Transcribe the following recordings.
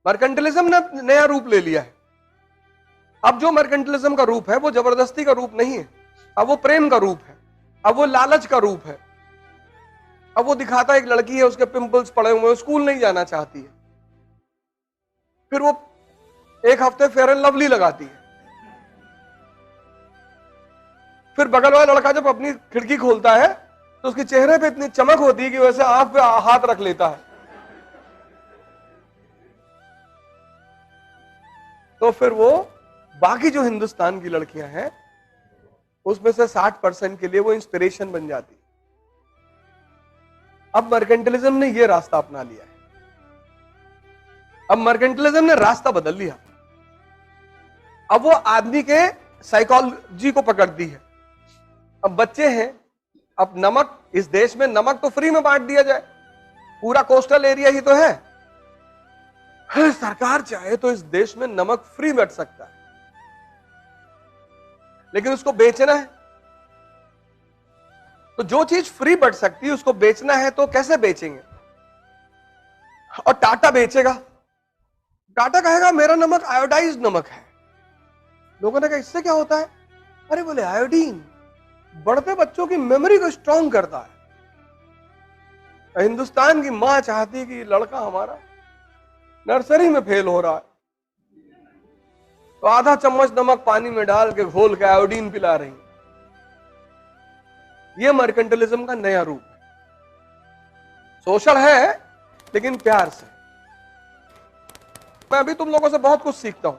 Mercantilism ने नया रूप ले लिया है। अब जो मर्केंटलिज्म का रूप है वो जबरदस्ती का रूप नहीं है, अब वो प्रेम का रूप है, अब वो लालच का रूप है। अब वो दिखाता है एक लड़की है, उसके पिंपल्स पड़े हुए, स्कूल नहीं जाना चाहती है, फिर वो एक हफ्ते फेयर एंड लवली लगाती है, फिर बगल वाला लड़का जब अपनी खिड़की खोलता है तो उसके चेहरे पे इतनी चमक होती है कि वैसे आंख पे हाथ रख लेता है। तो फिर वो बाकी जो हिंदुस्तान की लड़कियां हैं उसमें से 60% के लिए वो इंस्पिरेशन बन जाती है। अब मर्केंटलिज्म ने ये रास्ता अपना लिया है, अब मर्केंटलिज्म ने रास्ता बदल लिया। अब वो आदमी के साइकोलॉजी को पकड़ती है। अब बच्चे हैं, अब नमक, इस देश में नमक तो फ्री में बांट दिया जाए, पूरा कोस्टल एरिया ही तो है। सरकार चाहे तो इस देश में नमक फ्री बट सकता है, लेकिन उसको बेचना है। तो जो चीज फ्री बट सकती है उसको बेचना है, तो कैसे बेचेंगे? और टाटा बेचेगा, टाटा कहेगा मेरा नमक आयोडाइज्ड नमक है। लोगों ने कहा इससे क्या होता है? अरे बोले आयोडीन बढ़ते बच्चों की मेमोरी को स्ट्रांग करता है। हिंदुस्तान की मां चाहती कि लड़का हमारा नर्सरी में फेल हो रहा है, तो आधा चम्मच नमक पानी में डाल के घोल के आयोडीन पिला रही। यह मर्केंटलिज्म का नया रूप है। सोशल है लेकिन प्यार से। मैं अभी तुम लोगों से बहुत कुछ सीखता हूं।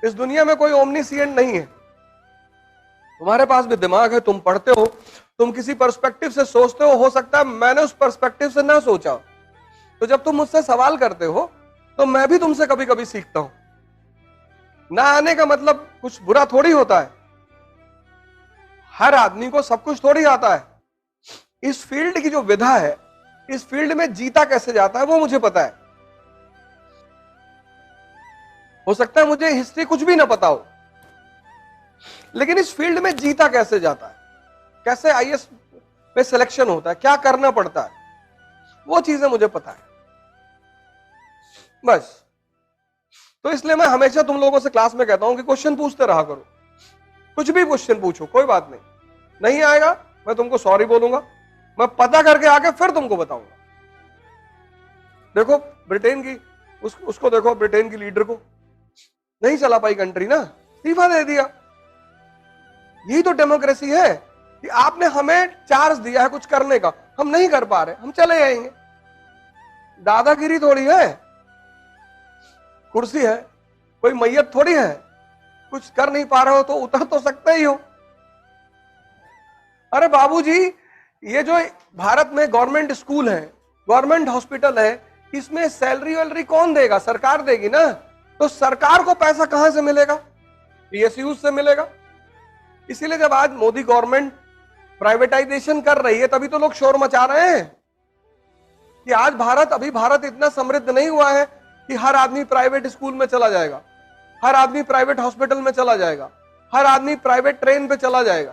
इस दुनिया में कोई ओमनीसिएंट नहीं है। तुम्हारे पास भी दिमाग है, तुम पढ़ते हो, तुम किसी पर्सपेक्टिव से सोचते हो सकता है मैंने उस पर्सपेक्टिव से ना सोचा। तो जब तुम मुझसे सवाल करते हो तो मैं भी तुमसे कभी कभी सीखता हूं। ना आने का मतलब कुछ बुरा थोड़ी होता है। हर आदमी को सब कुछ थोड़ी आता है। इस फील्ड की जो विधा है, इस फील्ड में जीता कैसे जाता है वो मुझे पता है। हो सकता है मुझे हिस्ट्री कुछ भी ना पता हो, लेकिन इस फील्ड में जीता कैसे जाता है, कैसे आईएएस में सिलेक्शन होता है, क्या करना पड़ता है, वो चीजें मुझे पता है बस। तो इसलिए मैं हमेशा तुम लोगों से क्लास में कहता हूं कि क्वेश्चन पूछते रहा करो। कुछ भी क्वेश्चन पूछो, कोई बात नहीं, नहीं आएगा मैं तुमको सॉरी बोलूंगा, मैं पता करके आके फिर तुमको बताऊंगा। देखो ब्रिटेन की उसको देखो, ब्रिटेन की लीडर को नहीं चला पाई कंट्री ना, इस्तीफा दे दिया। यही तो डेमोक्रेसी है कि आपने हमें चार्ज दिया है कुछ करने का, हम नहीं कर पा रहे, हम चले जाएंगे। दादागिरी थोड़ी है, कुर्सी है, कोई मैयत थोड़ी है। कुछ कर नहीं पा रहे हो तो उतर तो सकते ही हो। अरे बाबूजी, ये जो भारत में गवर्नमेंट स्कूल है, गवर्नमेंट हॉस्पिटल है, इसमें सैलरी वैलरी कौन देगा? सरकार देगी ना। तो सरकार को पैसा कहां से मिलेगा? पीएसयू से मिलेगा। इसीलिए जब आज मोदी गवर्नमेंट प्राइवेटाइजेशन कर रही है तभी तो लोग शोर मचा रहे हैं कि आज भारत इतना समृद्ध नहीं हुआ है कि हर आदमी प्राइवेट स्कूल में चला जाएगा, हर आदमी प्राइवेट हॉस्पिटल में चला जाएगा, हर आदमी प्राइवेट ट्रेन पे चला जाएगा।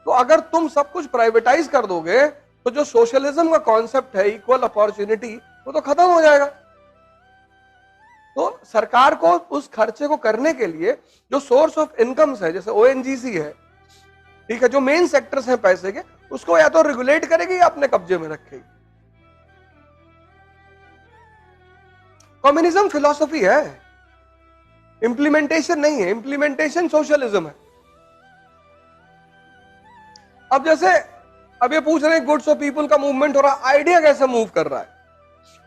तो अगर तुम सब कुछ प्राइवेटाइज कर दोगे तो जो सोशलिज्म का कॉन्सेप्ट है, इक्वल अपॉर्चुनिटी, वो तो खत्म हो जाएगा। तो सरकार को उस खर्चे को करने के लिए जो सोर्स ऑफ इनकम्स है, जैसे ओएनजीसी है, ठीक है, जो मेन सेक्टर्स हैं पैसे के, उसको या तो रेगुलेट करेगी या अपने कब्जे में रखेगी। कम्युनिज्म फिलॉसफी है, इंप्लीमेंटेशन नहीं है। इंप्लीमेंटेशन सोशलिज्म है। अब जैसे अब ये पूछ रहे हैं गुड्स ऑफ पीपल का मूवमेंट हो रहा है, आइडिया कैसे मूव कर रहा है?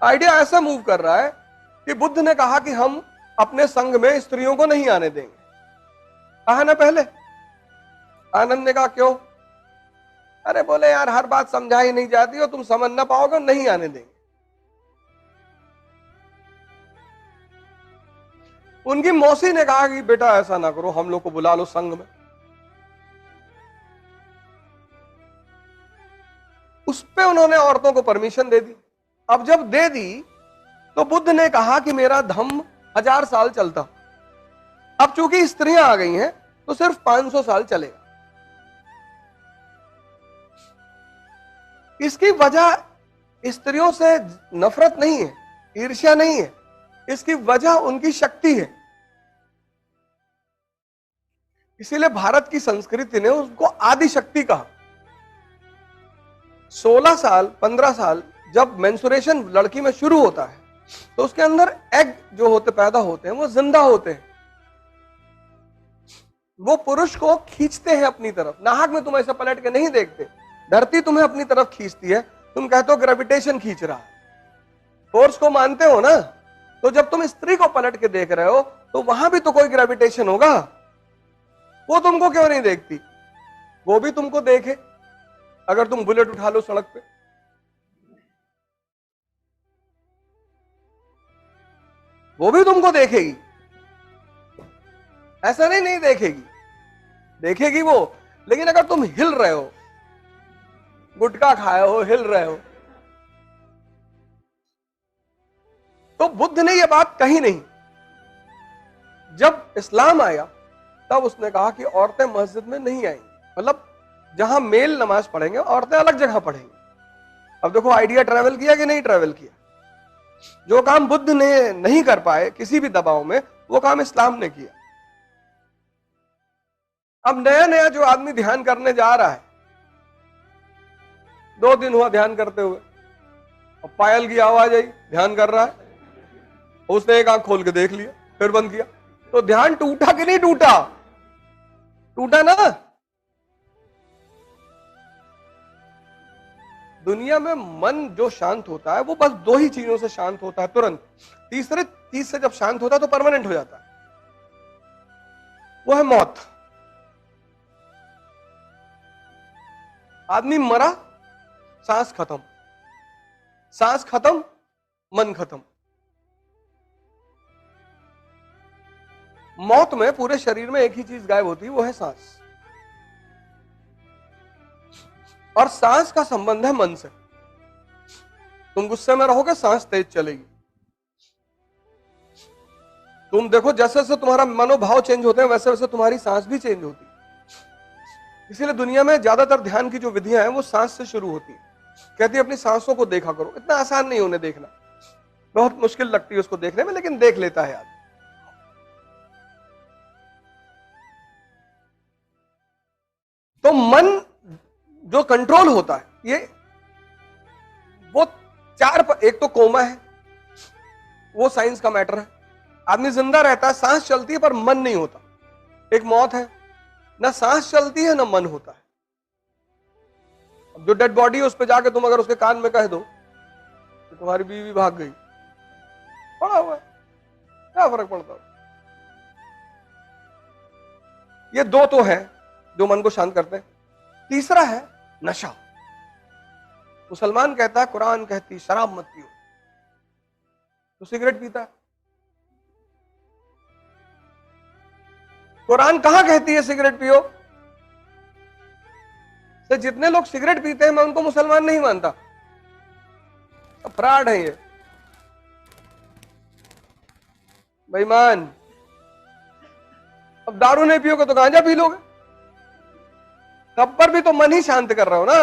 आइडिया ऐसा मूव कर रहा है कि बुद्ध ने कहा कि हम अपने संघ में स्त्रियों को नहीं आने देंगे। कहा ना पहले। आनंद ने कहा क्यों? अरे बोले यार हर बात समझाई नहीं जाती और तुम समझ ना पाओगे, नहीं आने देंगे। उनकी मौसी ने कहा कि बेटा ऐसा ना करो, हम लोग को बुला लो संघ में। उस पे उन्होंने औरतों को परमिशन दे दी। अब जब दे दी तो बुद्ध ने कहा कि मेरा धम्म 1000 साल चलता, अब चूंकि स्त्रियां आ गई हैं तो सिर्फ 500 साल चलेगा। इसकी वजह स्त्रियों से नफरत नहीं है, ईर्ष्या नहीं है, इसकी वजह उनकी शक्ति है। इसीलिए भारत की संस्कृति ने उसको आदि शक्ति कहा। 16 साल 15 साल जब मेंसुरेशन लड़की में शुरू होता है तो उसके अंदर एग जो होते पैदा होते हैं वो जिंदा होते हैं, वो पुरुष को खींचते हैं अपनी तरफ। नाहक में तुम ऐसा पलट के नहीं देखते, धरती तुम्हें अपनी तरफ खींचती है, तुम कहते हो ग्रेविटेशन खींच रहा है, फोर्स को मानते हो ना। तो जब तुम स्त्री को पलट के देख रहे हो तो वहां भी तो कोई ग्रेविटेशन होगा, वो तुमको क्यों नहीं देखती? वो भी तुमको देखे। अगर तुम बुलेट उठा लो सड़क पे, वो भी तुमको देखेगी। ऐसा नहीं देखेगी, देखेगी वो। लेकिन अगर तुम हिल रहे हो, गुटखा खाए हो, हिल रहे हो, तो बुद्ध ने यह बात कही नहीं। जब इस्लाम आया तब उसने कहा कि औरतें मस्जिद में नहीं आएंगी, मतलब जहां मेल नमाज पढ़ेंगे औरतें अलग जगह पढ़ेंगी। अब देखो आइडिया ट्रैवल किया कि नहीं ट्रैवल किया? जो काम बुद्ध ने नहीं कर पाए किसी भी दबाव में, वो काम इस्लाम ने किया। अब नया नया जो आदमी ध्यान करने जा रहा है, 2 दिन हुआ ध्यान करते हुए, अब पायल की आवाज आई, ध्यान कर रहा है, उसने एक आंख खोल के देख लिया, फिर बंद किया, तो ध्यान टूटा कि नहीं टूटा? टूटा ना। दुनिया में मन जो शांत होता है वो बस 2 ही चीजों से शांत होता है तुरंत। तीसरे चीज से जब शांत होता है तो परमानेंट हो जाता है, वो है मौत। आदमी मरा, सांस खत्म, सांस खत्म, मन खत्म। मौत में पूरे शरीर में एक ही चीज गायब होती है, वो है सांस। और सांस का संबंध है मन से। तुम गुस्से में रहोगे, सांस तेज चलेगी। तुम देखो जैसे जैसे तुम्हारा मनोभाव चेंज होते हैं वैसे वैसे तुम्हारी सांस भी चेंज होती है। इसीलिए दुनिया में ज्यादातर ध्यान की जो विधियां हैं वो सांस से शुरू होती है। कहती है अपनी सांसों को देखा करो। इतना आसान नहीं उन्हें देखना, बहुत मुश्किल लगती है उसको देखने में, लेकिन देख लेता है आदमी। तो मन जो कंट्रोल होता है, ये वो 4 एक तो कोमा है, वो साइंस का मैटर है। आदमी जिंदा रहता है, सांस चलती है पर मन नहीं होता। एक मौत है, ना सांस चलती है ना मन होता है। अब जो डेड बॉडी है उस पर जाके तुम अगर उसके कान में कह दो कि तुम्हारी बीवी भाग गई, पड़ा हुआ है, क्या फर्क पड़ता है? ये 2 तो है जो मन को शांत करते हैं। तीसरा है नशा। मुसलमान कहता है, कुरान कहती शराब मत पियो, तो सिगरेट पीता है। कुरान कहां कहती है सिगरेट पियो? तो जितने लोग सिगरेट पीते हैं मैं उनको मुसलमान नहीं मानता, फ्रॉड है ये, बेईमान। अब दारू नहीं पियोगे तो गांजा पी लोगे, तब पर भी तो मन ही शांत कर रहे हो ना।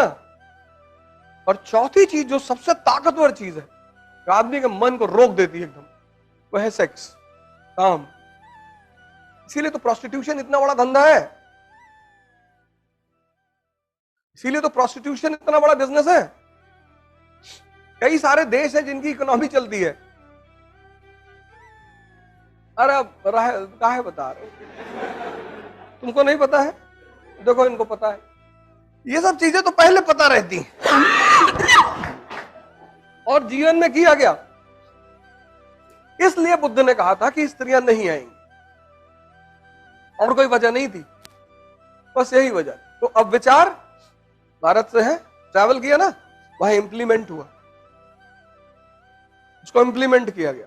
और चौथी चीज जो सबसे ताकतवर चीज है, जो आदमी के मन को रोक देती है एकदम, वह है सेक्स, काम। इसीलिए तो प्रोस्टिट्यूशन इतना बड़ा धंधा है, इसीलिए तो प्रोस्टिट्यूशन इतना बड़ा बिजनेस है। कई सारे देश हैं जिनकी इकोनॉमी चलती है। अरे अब काहे बता रहे हो? तुमको नहीं पता है? देखो इनको पता है। ये सब चीजें तो पहले पता रहती हैं और जीवन में किया गया। इसलिए बुद्ध ने कहा था कि स्त्रियां नहीं आएंगी, और कोई वजह नहीं थी, बस यही वजह। तो अब विचार भारत से है, ट्रैवल किया ना, वहां इंप्लीमेंट हुआ, उसको इंप्लीमेंट किया गया।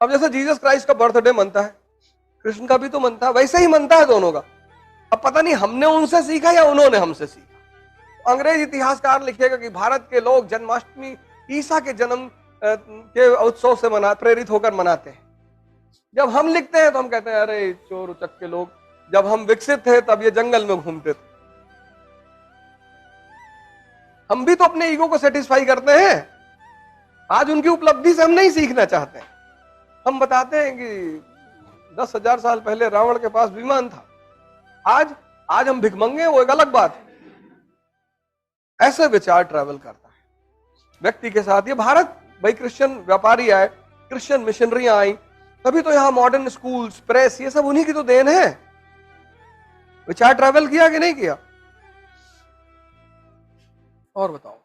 अब जैसे जीसस क्राइस्ट का बर्थडे मनता है, कृष्ण का भी तो मनता है, वैसे ही मनता है दोनों का। अब पता नहीं हमने उनसे सीखा या उन्होंने हमसे सीखा। अंग्रेज इतिहासकार लिखेगा कि भारत के लोग जन्माष्टमी ईसा के जन्म के उत्सव से प्रेरित होकर मनाते हैं। जब हम लिखते हैं तो हम कहते हैं अरे चोर उचक के लोग, जब हम विकसित थे तब ये जंगल में घूमते थे। हम भी तो अपने ईगो को सेटिस्फाई करते हैं। आज उनकी उपलब्धि से हम नहीं सीखना चाहते हैं। हम बताते हैं कि 10,000 साल पहले रावण के पास विमान था। आज हम भिखमंगे, वो एक अलग बात है। ऐसे विचार ट्रैवल करता है व्यक्ति के साथ। ये भारत, भाई क्रिश्चियन व्यापारी आए, क्रिश्चियन मिशनरियां आई, तभी तो यहाँ मॉडर्न स्कूल्स, प्रेस, ये सब उन्हीं की तो देन है। विचार ट्रैवल किया कि नहीं किया? और बताओ।